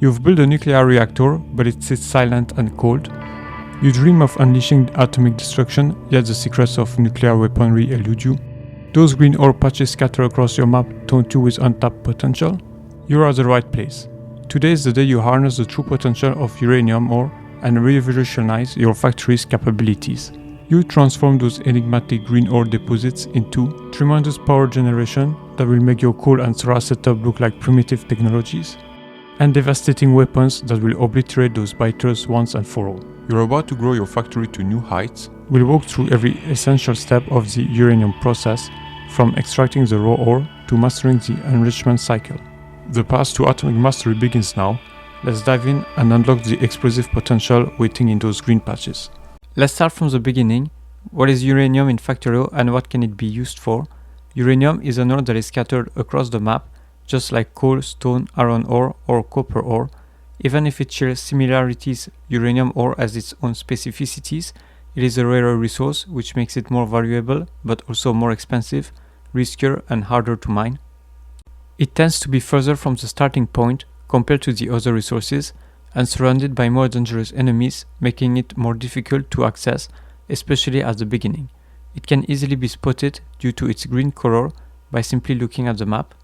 You've built a nuclear reactor, but it sits silent and cold. You dream of unleashing atomic destruction, yet the secrets of nuclear weaponry elude you. Those green ore patches scattered across your map taunt you with untapped potential. You're at the right place. Today is the day you harness the true potential of uranium ore and revolutionize your factory's capabilities. You transform those enigmatic green ore deposits into tremendous power generation that will make your coal and solar setup look like primitive technologies, and devastating weapons that will obliterate those biters once and for all. You're about to grow your factory to new heights. We'll walk through every essential step of the uranium process, from extracting the raw ore to mastering the enrichment cycle. The path to atomic mastery begins now. Let's dive in and unlock the explosive potential waiting in those green patches. Let's start from the beginning. What is uranium in Factorio and what can it be used for? Uranium is an ore that is scattered across the map, just like coal, stone, iron ore, or copper ore. Even if it shares similarities, uranium ore has its own specificities. It is a rarer resource, which makes it more valuable, but also more expensive, riskier, and harder to mine. It tends to be further from the starting point compared to the other resources, and surrounded by more dangerous enemies, making it more difficult to access, especially at the beginning. It can easily be spotted due to its green color by simply looking at the map.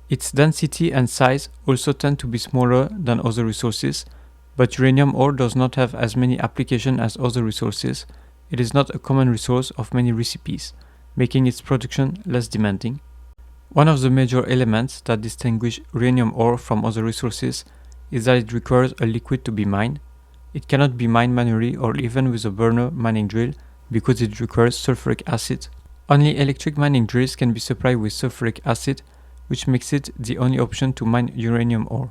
Its density and size also tend to be smaller than other resources, but uranium ore does not have as many applications as other resources. It is not a common resource of many recipes, making its production less demanding. One of the major elements that distinguish uranium ore from other resources is that it requires a liquid to be mined. It cannot be mined manually or even with a burner mining drill because it requires sulfuric acid. Only electric mining drills can be supplied with sulfuric acid, which makes it the only option to mine uranium ore.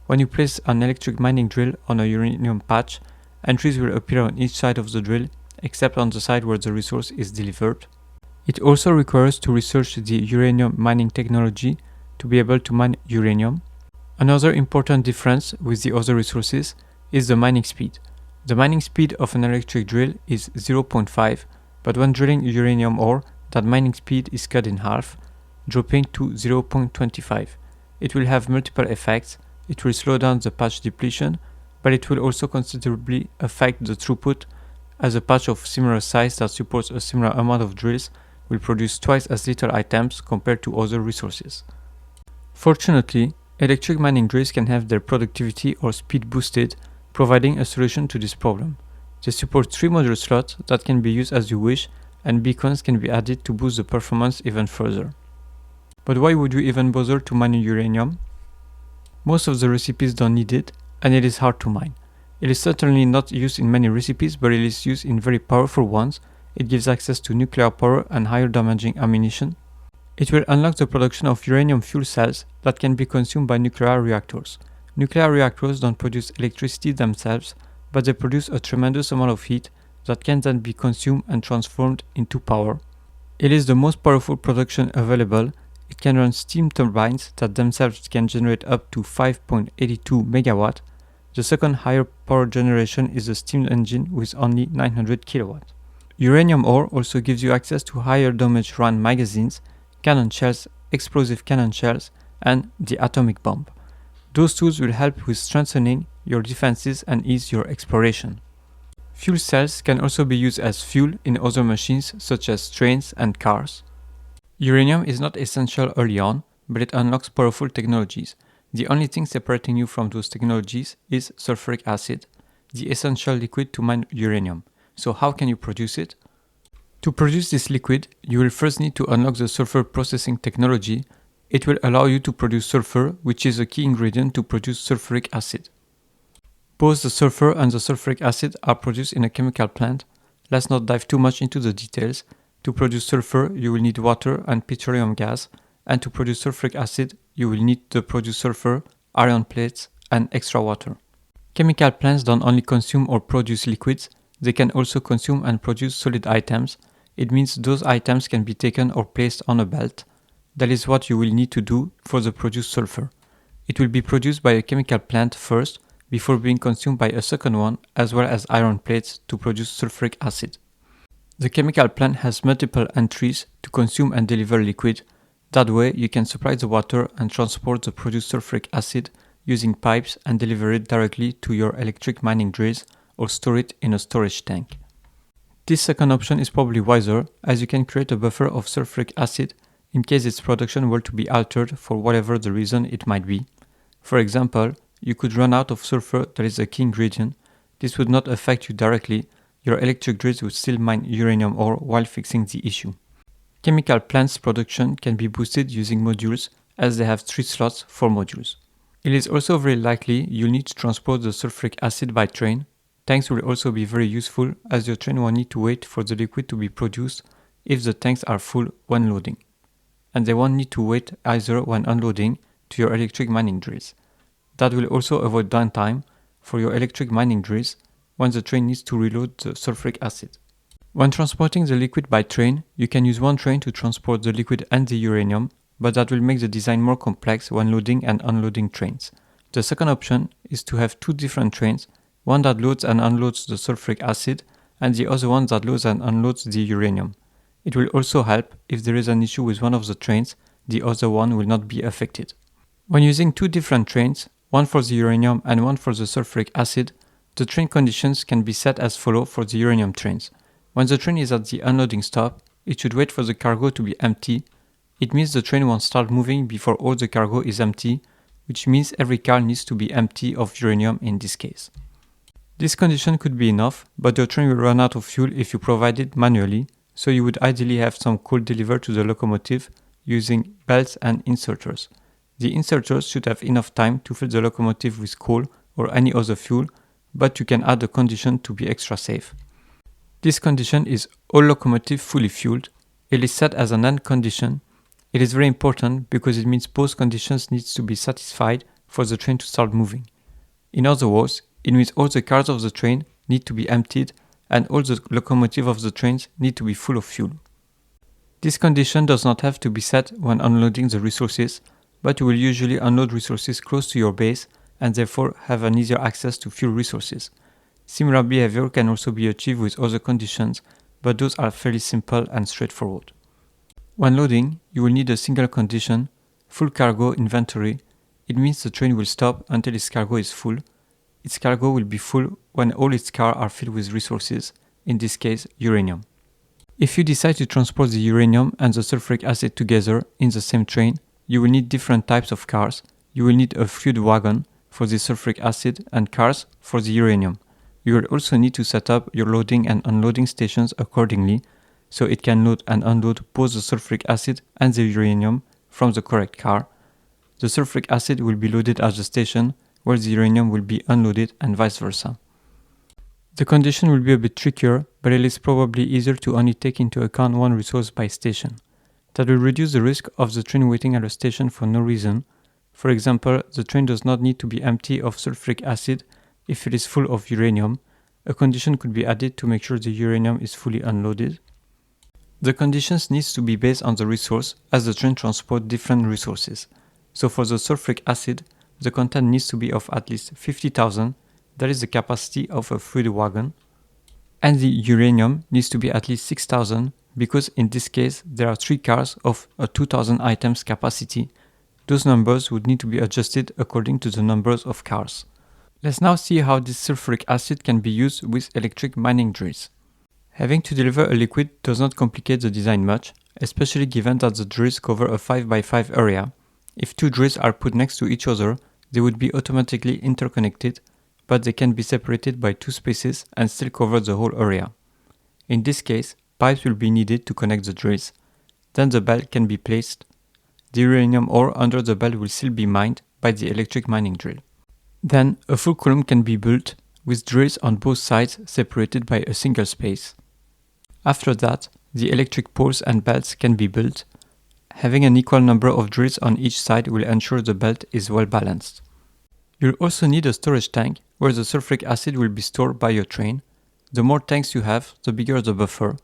When you place an electric mining drill on a uranium patch, entries will appear on each side of the drill, except on the side where the resource is delivered. It also requires to research the uranium mining technology to be able to mine uranium. Another important difference with the other resources is the mining speed. The mining speed of an electric drill is 0.5, but when drilling uranium ore, that mining speed is cut in half, dropping to 0.25. It will have multiple effects. It will slow down the patch depletion, but it will also considerably affect the throughput, as a patch of similar size that supports a similar amount of drills will produce twice as little items compared to other resources. Fortunately, electric mining drills can have their productivity or speed boosted, providing a solution to this problem. They support 3 module slots that can be used as you wish, and beacons can be added to boost the performance even further. But why would you even bother to mine uranium? Most of the recipes don't need it, and it is hard to mine. It is certainly not used in many recipes, but it is used in very powerful ones. It gives access to nuclear power and higher damaging ammunition. It will unlock the production of uranium fuel cells that can be consumed by nuclear reactors. Nuclear reactors don't produce electricity themselves, but they produce a tremendous amount of heat that can then be consumed and transformed into power. It is the most powerful production available. It can run steam turbines that themselves can generate up to 5.82 megawatt. The second higher power generation is a steam engine with only 900 kilowatts. Uranium ore also gives you access to higher damage run magazines, cannon shells, explosive cannon shells, and the atomic bomb. Those tools will help with strengthening your defenses and ease your exploration. Fuel cells can also be used as fuel in other machines such as trains and cars. Uranium is not essential early on, but it unlocks powerful technologies. The only thing separating you from those technologies is sulfuric acid, the essential liquid to mine uranium. So how can you produce it? To produce this liquid, you will first need to unlock the sulfur processing technology. It will allow you to produce sulfur, which is a key ingredient to produce sulfuric acid. Both the sulfur and the sulfuric acid are produced in a chemical plant. Let's not dive too much into the details. To produce sulfur, you will need water and petroleum gas, and to produce sulfuric acid, you will need to produce sulfur, iron plates, and extra water. Chemical plants don't only consume or produce liquids, they can also consume and produce solid items. It means those items can be taken or placed on a belt. That is what you will need to do for the produced sulfur. It will be produced by a chemical plant first, before being consumed by a second one, as well as iron plates to produce sulfuric acid. The chemical plant has multiple entries to consume and deliver liquid. That way, you can supply the water and transport the produced sulfuric acid using pipes and deliver it directly to your electric mining drills or store it in a storage tank. This second option is probably wiser, as you can create a buffer of sulfuric acid in case its production were to be altered for whatever the reason it might be. For example, you could run out of sulfur that is a key ingredient. This would not affect you directly. Your electric drills would still mine uranium ore while fixing the issue. Chemical plants production can be boosted using modules, as they have 3 slots for modules. It is also very likely you'll need to transport the sulfuric acid by train. Tanks will also be very useful, as your train will need to wait for the liquid to be produced if the tanks are full when loading. And they won't need to wait either when unloading to your electric mining drills. That will also avoid downtime for your electric mining drills when the train needs to reload the sulfuric acid. When transporting the liquid by train, you can use one train to transport the liquid and the uranium, but that will make the design more complex when loading and unloading trains. The second option is to have 2 different trains, one that loads and unloads the sulfuric acid and the other one that loads and unloads the uranium. It will also help if there is an issue with one of the trains, the other one will not be affected. When using 2 different trains, one for the uranium and one for the sulfuric acid, the train conditions can be set as follow for the uranium trains. When the train is at the unloading stop, it should wait for the cargo to be empty. It means the train won't start moving before all the cargo is empty, which means every car needs to be empty of uranium in this case. This condition could be enough, but your train will run out of fuel if you provide it manually, so you would ideally have some coal delivered to the locomotive using belts and inserters. The inserters should have enough time to fill the locomotive with coal or any other fuel, but you can add a condition to be extra safe. This condition is all locomotive fully fueled. It is set as an AND condition. It is very important because it means both conditions need to be satisfied for the train to start moving. In other words, it means all the cars of the train need to be emptied and all the locomotive of the trains need to be full of fuel. This condition does not have to be set when unloading the resources, but you will usually unload resources close to your base and therefore have an easier access to fuel resources. Similar behavior can also be achieved with other conditions, but those are fairly simple and straightforward. When loading, you will need a single condition, full cargo inventory. It means the train will stop until its cargo is full. Its cargo will be full when all its cars are filled with resources, in this case uranium. If you decide to transport the uranium and the sulfuric acid together in the same train, you will need different types of cars. You will need a fluid wagon for the sulfuric acid and cars for the uranium. You will also need to set up your loading and unloading stations accordingly, so it can load and unload both the sulfuric acid and the uranium from the correct car. The sulfuric acid will be loaded at the station, where the uranium will be unloaded and vice versa. The condition will be a bit trickier, but it is probably easier to only take into account one resource by station. That will reduce the risk of the train waiting at a station for no reason. For example, the train does not need to be empty of sulfuric acid if it is full of uranium. A condition could be added to make sure the uranium is fully unloaded. The conditions need to be based on the resource, as the train transports different resources. So for the sulfuric acid, the content needs to be of at least 50,000, that is the capacity of a fluid wagon. And the uranium needs to be at least 6,000, because in this case there are 3 cars of a 2,000 items capacity. Those numbers would need to be adjusted according to the numbers of cars. Let's now see how this sulfuric acid can be used with electric mining drills. Having to deliver a liquid does not complicate the design much, especially given that the drills cover a 5x5 area. If 2 drills are put next to each other, they would be automatically interconnected, but they can be separated by 2 spaces and still cover the whole area. In this case, pipes will be needed to connect the drills. Then the belt can be placed. The uranium ore under the belt will still be mined by the electric mining drill. Then a full column can be built with drills on both sides separated by a single space. After that, the electric poles and belts can be built. Having an equal number of drills on each side will ensure the belt is well balanced. You'll also need a storage tank where the sulfuric acid will be stored by your train. The more tanks you have, the bigger the buffer.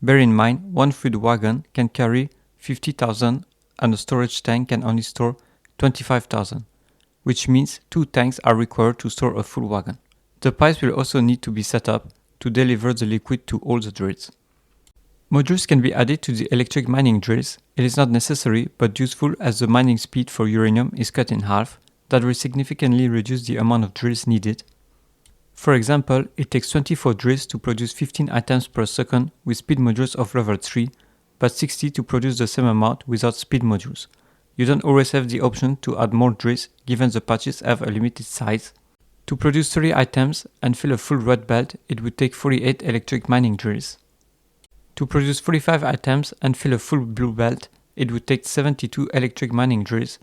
Bear in mind, one fluid wagon can carry 50,000 and a storage tank can only store 25,000, which means 2 tanks are required to store a full wagon. The pipes will also need to be set up to deliver the liquid to all the drills. Modules can be added to the electric mining drills. It is not necessary but useful, as the mining speed for uranium is cut in half. that will significantly reduce the amount of drills needed. For example, it takes 24 drills to produce 15 items per second with speed modules of level 3, but 60 to produce the same amount without speed modules. You don't always have the option to add more drills given the patches have a limited size. To produce 30 items and fill a full red belt, it would take 48 electric mining drills. To produce 45 items and fill a full blue belt, it would take 72 electric mining drills.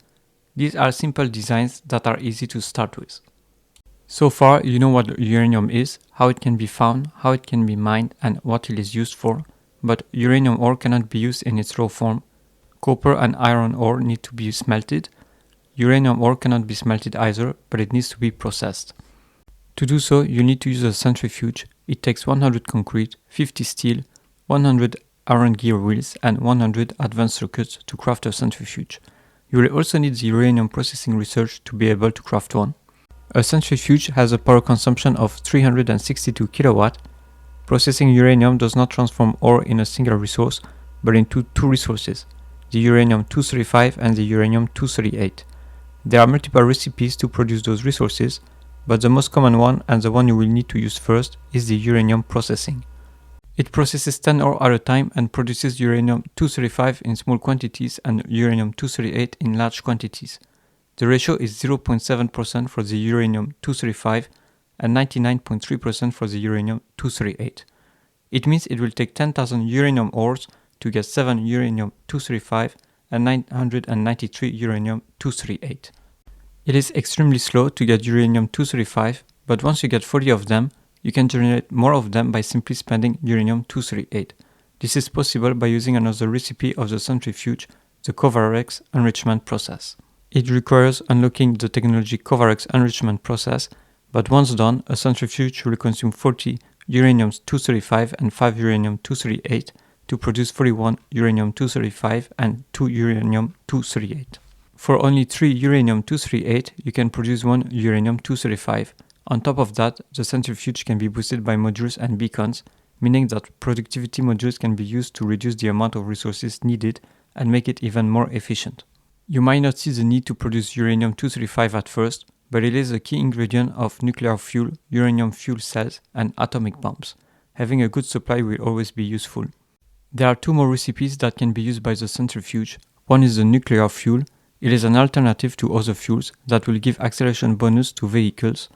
These are simple designs that are easy to start with. So far, you know what uranium is, how it can be found, how it can be mined, and what it is used for, but uranium ore cannot be used in its raw form. Copper and iron ore need to be smelted. Uranium ore cannot be smelted either, but it needs to be processed. To do so, you need to use a centrifuge. It takes 100 concrete, 50 steel, 100 iron gear wheels, and 100 advanced circuits to craft a centrifuge. You will also need the uranium processing research to be able to craft one. A centrifuge has a power consumption of 362 kW. Processing uranium does not transform ore in a single resource, but into two resources, the uranium-235 and the uranium-238. There are multiple recipes to produce those resources, but the most common one and the one you will need to use first is the uranium processing. It processes 10 ore at a time and produces uranium-235 in small quantities and uranium-238 in large quantities. The ratio is 0.7% for the uranium-235 and 99.3% for the uranium-238. It means it will take 10,000 uranium ores to get 7 uranium-235 and 993 uranium-238. It is extremely slow to get uranium-235, but once you get 40 of them, you can generate more of them by simply spending uranium-238. This is possible by using another recipe of the centrifuge, the Kovarex enrichment process. It requires unlocking the technology Kovarex enrichment process, but once done, a centrifuge will consume 40 uranium-235 and 5 uranium-238 to produce 41 uranium-235 and 2 uranium-238. For only 3 uranium-238, you can produce 1 uranium-235. On top of that, the centrifuge can be boosted by modules and beacons, meaning that productivity modules can be used to reduce the amount of resources needed and make it even more efficient. You might not see the need to produce uranium-235 at first, but it is a key ingredient of nuclear fuel, uranium fuel cells, and atomic bombs. Having a good supply will always be useful. There are two more recipes that can be used by the centrifuge. One is the nuclear fuel. It is an alternative to other fuels that will give acceleration bonus to vehicles.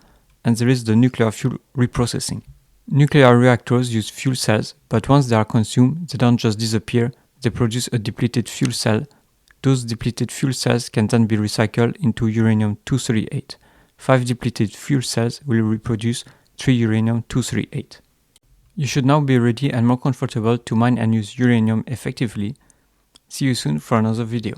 And there is the nuclear fuel reprocessing. Nuclear reactors use fuel cells, but once they are consumed, they don't just disappear, they produce a depleted fuel cell. Those depleted fuel cells can then be recycled into uranium-238. 5 depleted fuel cells will reproduce 3 uranium-238. You should now be ready and more comfortable to mine and use uranium effectively. See you soon for another video.